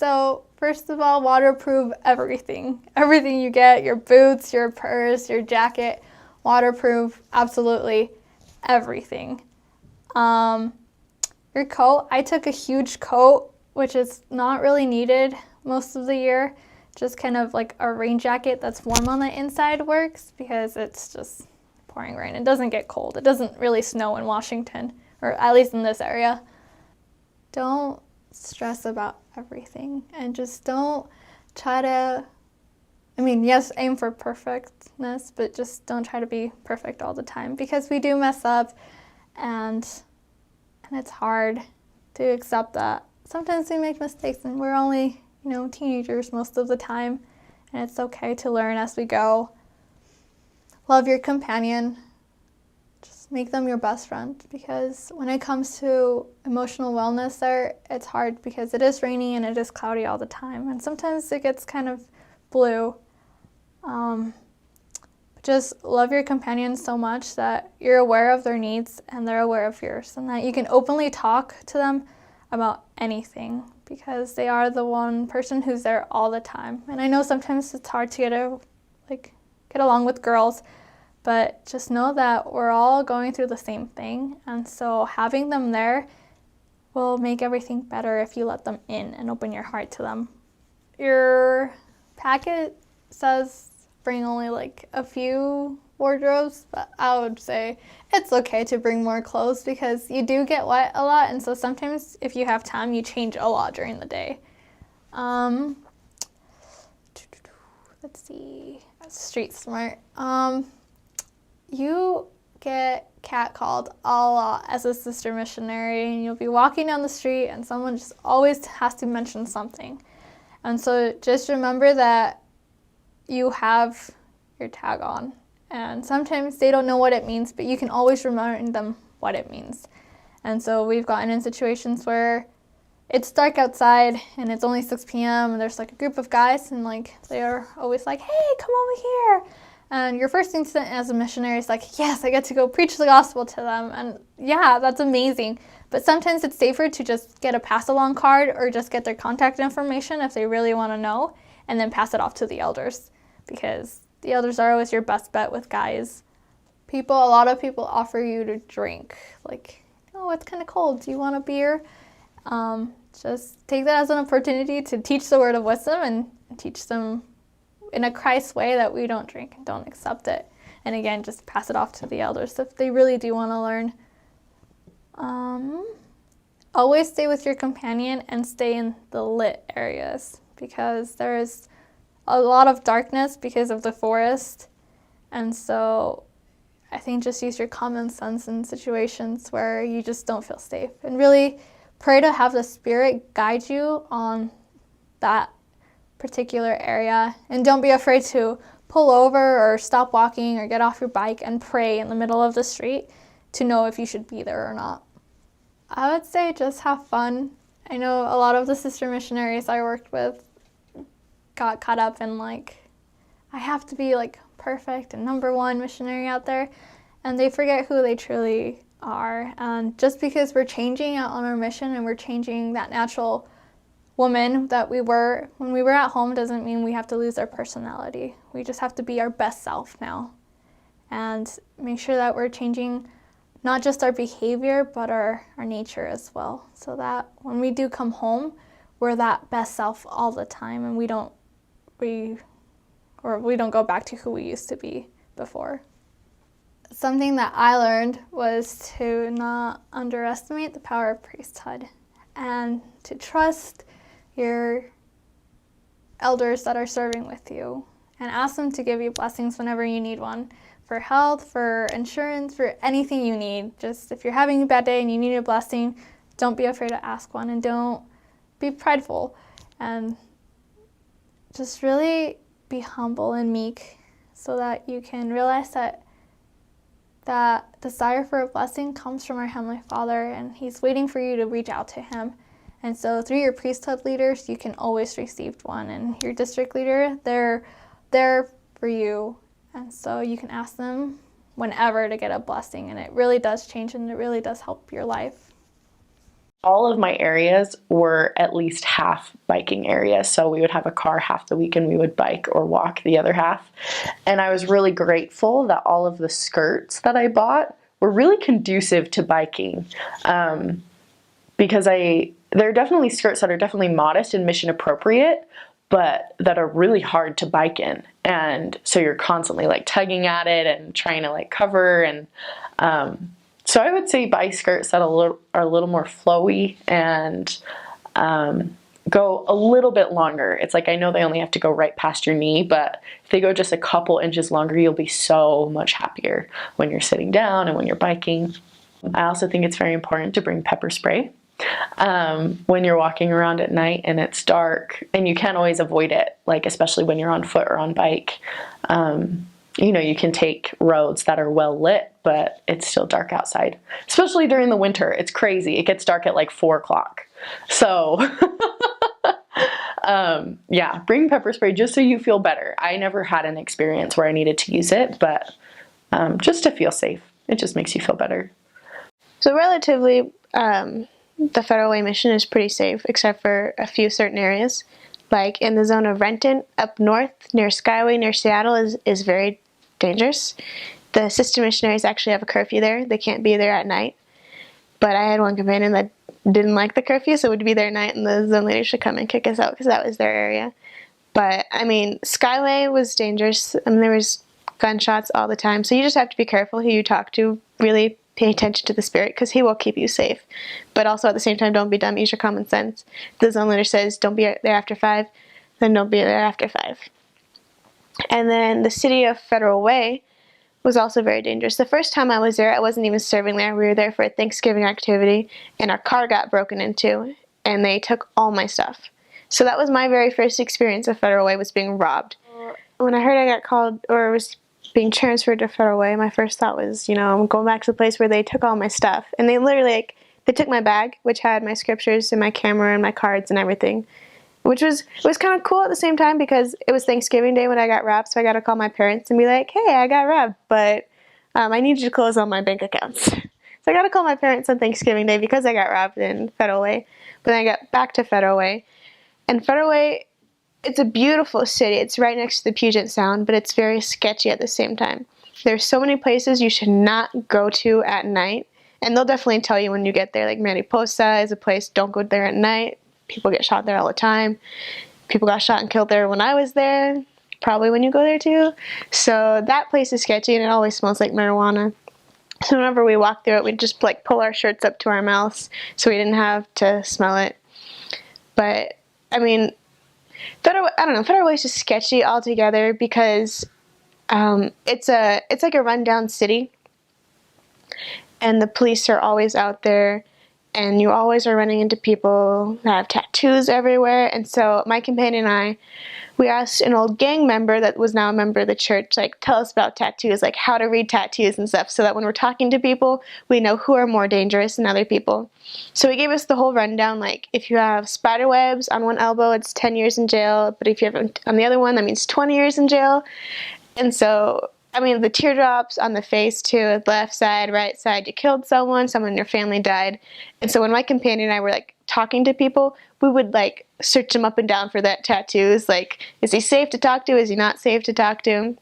So first of all, waterproof everything. Everything you get, your boots, your purse, your jacket, waterproof, absolutely everything. Your coat, I took a huge coat, which is not really needed most of the year. Just kind of like a rain jacket that's warm on the inside works because it's just pouring rain. It doesn't get cold. It doesn't really snow in Washington, or at least in this area. Don't stress about everything and just don't try to, yes, aim for perfectness, but just don't try to be perfect all the time because we do mess up and it's hard to accept that. Sometimes we make mistakes and we're only, teenagers most of the time, and it's okay to learn as we go. Love your companion. Just make them your best friend because when it comes to emotional wellness there, it's hard because it is rainy and it is cloudy all the time, and sometimes it gets kind of blue. Just love your companion so much that you're aware of their needs and they're aware of yours, and that you can openly talk to them about anything because they are the one person who's there all the time. And I know sometimes it's hard to get along with girls, but just know that we're all going through the same thing, and so having them there will make everything better if you let them in and open your heart to them. Your packet says bring only like a few wardrobes, but I would say it's okay to bring more clothes because you do get wet a lot, and so sometimes if you have time, you change a lot during the day. Let's see, street smart. You get catcalled a lot as a sister missionary, and you'll be walking down the street and someone just always has to mention something. And so just remember that you have your tag on, and sometimes they don't know what it means, but you can always remind them what it means. And so we've gotten in situations where it's dark outside and it's only 6 p.m. and there's like a group of guys and they're always like, hey, come over here. And your first instinct as a missionary is like, yes, I get to go preach the gospel to them. And yeah, that's amazing. But sometimes it's safer to just get a pass-along card or just get their contact information if they really want to know, and then pass it off to the elders, because the elders are always your best bet with guys. A lot of people offer you to drink. Oh, it's kind of cold. Do you want a beer? Just take that as an opportunity to teach the word of wisdom and teach them in a Christ way that we don't drink and don't accept it. And again, just pass it off to the elders if they really do want to learn. Always stay with your companion and stay in the lit areas because there's a lot of darkness because of the forest. And so I think just use your common sense in situations where you just don't feel safe, and really pray to have the Spirit guide you on that particular area. And don't be afraid to pull over or stop walking or get off your bike and pray in the middle of the street to know if you should be there or not. I would say just have fun. I know a lot of the sister missionaries I worked with got caught up in I have to be perfect and number one missionary out there, and they forget who they truly are. And just because we're changing out on our mission and we're changing that natural woman that we were when we were at home doesn't mean we have to lose our personality. We just have to be our best self now and make sure that we're changing not just our behavior but our nature as well, so that when we do come home, we're that best self all the time and we don't go back to who we used to be before. Something that I learned was to not underestimate the power of priesthood and to trust your elders that are serving with you and ask them to give you blessings whenever you need one, for health, for insurance, for anything you need. Just if you're having a bad day and you need a blessing, don't be afraid to ask one, and don't be prideful, and just really be humble and meek so that you can realize that desire for a blessing comes from our Heavenly Father, and He's waiting for you to reach out to Him. And so through your priesthood leaders, you can always receive one, and your district leader, they're there for you. And so you can ask them whenever to get a blessing, and it really does change and it really does help your life. all of my areas were at least half biking areas. So we would have a car half the week and we would bike or walk the other half. And I was really grateful that all of the skirts that I bought were really conducive to biking. Because there are definitely skirts that are definitely modest and mission appropriate, but that are really hard to bike in. And so you're constantly like tugging at it and trying to like cover. And so I would say buy skirts that are a little more flowy and go a little bit longer. It's like, I know they only have to go right past your knee, but if they go just a couple inches longer, you'll be so much happier when you're sitting down and when you're biking. I also think it's very important to bring pepper spray when you're walking around at night and it's dark, and you can't always avoid it, like especially when you're on foot or on bike. You know, you can take roads that are well lit, but it's still dark outside, especially during the winter. It's crazy. It gets dark at like 4 o'clock. So yeah, bring pepper spray just so you feel better. I never had an experience where I needed to use it, but just to feel safe. It just makes you feel better. So relatively, the Federal Way mission is pretty safe, except for a few certain areas. Like in the zone of Renton, up north, near Skyway, near Seattle, is very dangerous. The Sister Missionaries actually have a curfew there. They can't be there at night. But I had one companion that didn't like the curfew, so would be there at night, and the zone leader should come and kick us out because that was their area. But, I mean, Skyway was dangerous. I mean, there was gunshots all the time. So you just have to be careful who you talk to. Really pay attention to the Spirit, because He will keep you safe. But also at the same time, don't be dumb. Use your common sense. If the zone leader says don't be there after 5, then don't be there after 5. And then the city of Federal Way was also very dangerous. The first time I was there, I wasn't even serving there. We were there for a Thanksgiving activity, and our car got broken into, and they took all my stuff. So that was my very first experience of Federal Way, was being robbed. When I heard I got called, or was being transferred to Federal Way, my first thought was, you know, I'm going back to the place where they took all my stuff. And they literally, like, they took my bag, which had my scriptures and my camera and my cards and everything. Which was kind of cool at the same time, because it was Thanksgiving Day when I got robbed, so I got to call my parents and be like, hey, I got robbed, but I need you to close all my bank accounts. So I got to call my parents on Thanksgiving Day because I got robbed in Federal Way. But then I got back to Federal Way. And Federal Way, it's a beautiful city. It's right next to the Puget Sound, but it's very sketchy at the same time. There's so many places you should not go to at night, and they'll definitely tell you when you get there. Like Mariposa is a place, don't go there at night. People get shot there all the time. People got shot and killed there when I was there, probably when you go there too. So that place is sketchy, and it always smells like marijuana. So whenever we walked through it, we'd just like pull our shirts up to our mouths so we didn't have to smell it. But I mean, Federal Way is just sketchy altogether, because it's like a rundown city, and the police are always out there. And you always are running into people that have tattoos everywhere. And so my companion and we asked an old gang member that was now a member of the church, like, tell us about tattoos, like how to read tattoos and stuff, so that when we're talking to people, we know who are more dangerous than other people. So he gave us the whole rundown, like, if you have spider webs on one elbow, it's 10 years in jail. But if you have them on the other one, that means 20 years in jail. And so, I mean, the teardrops on the face too, left side, right side, you killed someone in your family died. And so when my companion and I were like talking to people, we would like search them up and down for that tattoos. Like, is he safe to talk to? Is he not safe to talk to?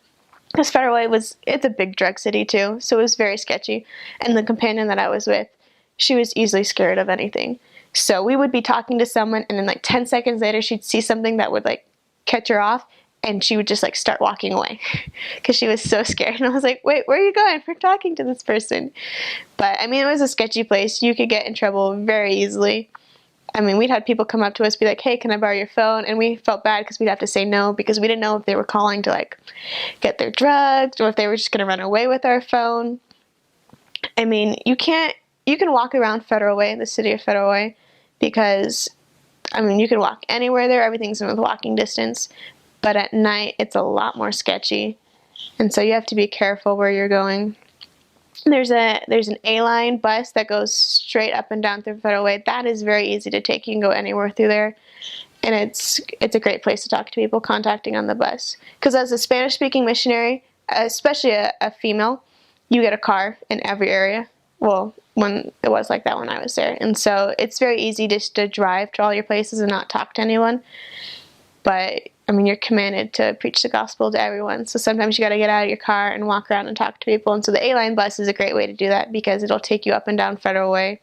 Because Federal Way it's a big drug city too, so it was very sketchy. And the companion that I was with, she was easily scared of anything. So we would be talking to someone, and then like 10 seconds later, she'd see something that would like catch her off, and she would just like start walking away because she was so scared. And I was like, wait, where are you going? We're talking to this person. But I mean, it was a sketchy place. You could get in trouble very easily. I mean, we'd had people come up to us, be like, hey, can I borrow your phone? And we felt bad because we'd have to say no, because we didn't know if they were calling to like get their drugs, or if they were just going to run away with our phone. I mean, you can walk around Federal Way, the city of Federal Way, because I mean, you can walk anywhere there. Everything's within walking distance. But at night, it's a lot more sketchy. And so you have to be careful where you're going. There's an A-line bus that goes straight up and down through Federal Way. That is very easy to take. You can go anywhere through there. And it's a great place to talk to people contacting on the bus. Because as a Spanish-speaking missionary, especially a female, you get a car in every area. Well, when it was like that when I was there. And so it's very easy just to drive to all your places and not talk to anyone. But, I mean, you're commanded to preach the gospel to everyone. So sometimes you got to get out of your car and walk around and talk to people. And so the A-Line bus is a great way to do that because it'll take you up and down Federal Way.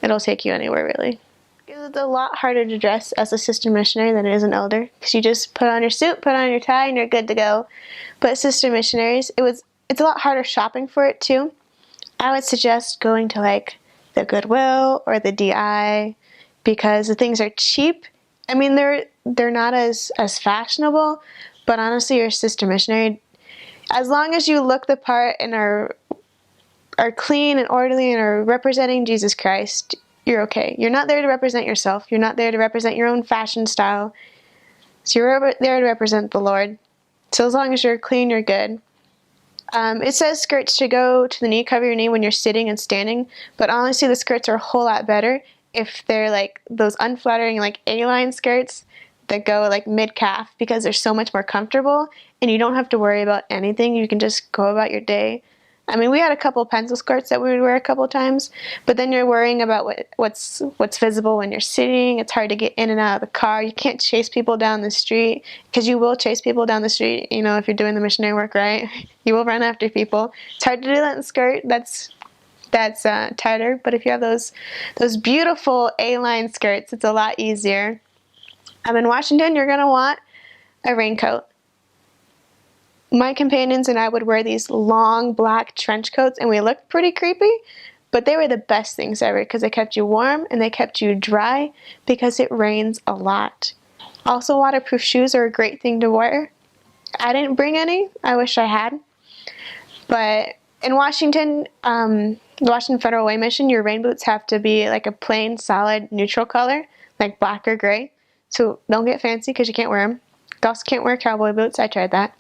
It'll take you anywhere, really. It's a lot harder to dress as a sister missionary than it is an elder, because you just put on your suit, put on your tie, and you're good to go. But sister missionaries, it's a lot harder shopping for it too. I would suggest going to like the Goodwill or the DI, because the things are cheap. I mean, they're not as fashionable, but honestly, you're a sister missionary. As long as you look the part and are clean and orderly and are representing Jesus Christ, you're okay. You're not there to represent yourself. You're not there to represent your own fashion style. So you're there to represent the Lord. So as long as you're clean, you're good. It says skirts should go to the knee, cover your knee when you're sitting and standing, but honestly, the skirts are a whole lot better if they're like those unflattering like A-line skirts that go like mid-calf, because they're so much more comfortable and you don't have to worry about anything. You can just go about your day. I mean, we had a couple pencil skirts that we would wear a couple times, but then you're worrying about what's visible when you're sitting. It's hard to get in and out of the car. You can't chase people down the street, because you will chase people down the street, you know, if you're doing the missionary work right. You will run after people. It's hard to do that in a skirt. That's tighter, but if you have those beautiful A-line skirts, it's a lot easier. In Washington, you're going to want a raincoat. My companions and I would wear these long black trench coats, and we looked pretty creepy, but they were the best things ever because they kept you warm and they kept you dry because it rains a lot. Also, waterproof shoes are a great thing to wear. I didn't bring any. I wish I had. But in Washington, the Washington Federal Way Mission, your rain boots have to be like a plain, solid, neutral color, like black or gray. So don't get fancy because you can't wear them. You also can't wear cowboy boots. I tried that.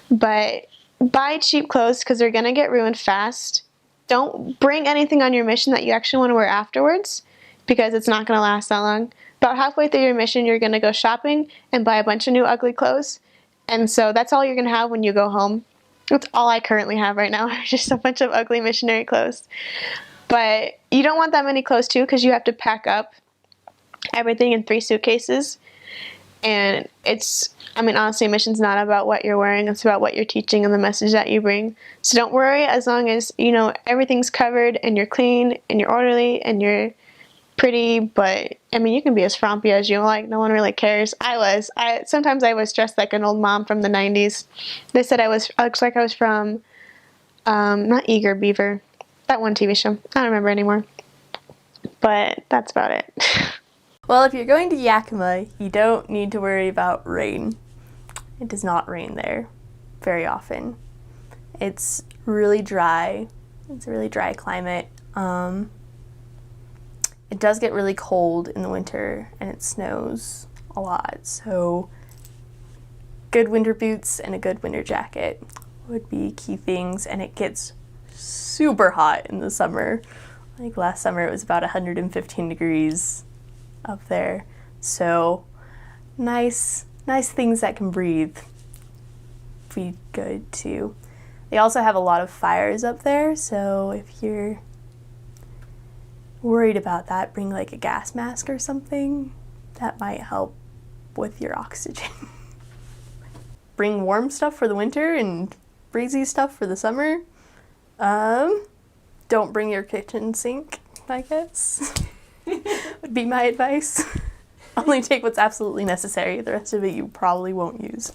But buy cheap clothes because they're going to get ruined fast. Don't bring anything on your mission that you actually want to wear afterwards, because it's not going to last that long. About halfway through your mission, you're going to go shopping and buy a bunch of new ugly clothes. And so that's all you're going to have when you go home. That's all I currently have right now, just a bunch of ugly missionary clothes. But you don't want that many clothes too, because you have to pack up everything in 3 suitcases. And honestly, mission's not about what you're wearing. It's about what you're teaching and the message that you bring. So don't worry, as long as, you know, everything's covered and you're clean and you're orderly and you're pretty. But, you can be as frumpy as you like. No one really cares. Sometimes I was dressed like an old mom from the 90s. They said I looks like I was from, not Eager Beaver, that one TV show. I don't remember anymore. But that's about it. Well, if you're going to Yakima, you don't need to worry about rain. It does not rain there very often. It's really dry. It's a really dry climate. It does get really cold in the winter, and it snows a lot. So good winter boots and a good winter jacket would be key things. And it gets super hot in the summer. Like last summer, it was about 115 degrees up there. So nice things that can breathe be good too. They also have a lot of fires up there, so if you're worried about that, bring like a gas mask or something. That might help with your oxygen. Bring warm stuff for the winter and breezy stuff for the summer. Don't bring your kitchen sink, I guess. Would be my advice. Only take what's absolutely necessary. The rest of it you probably won't use.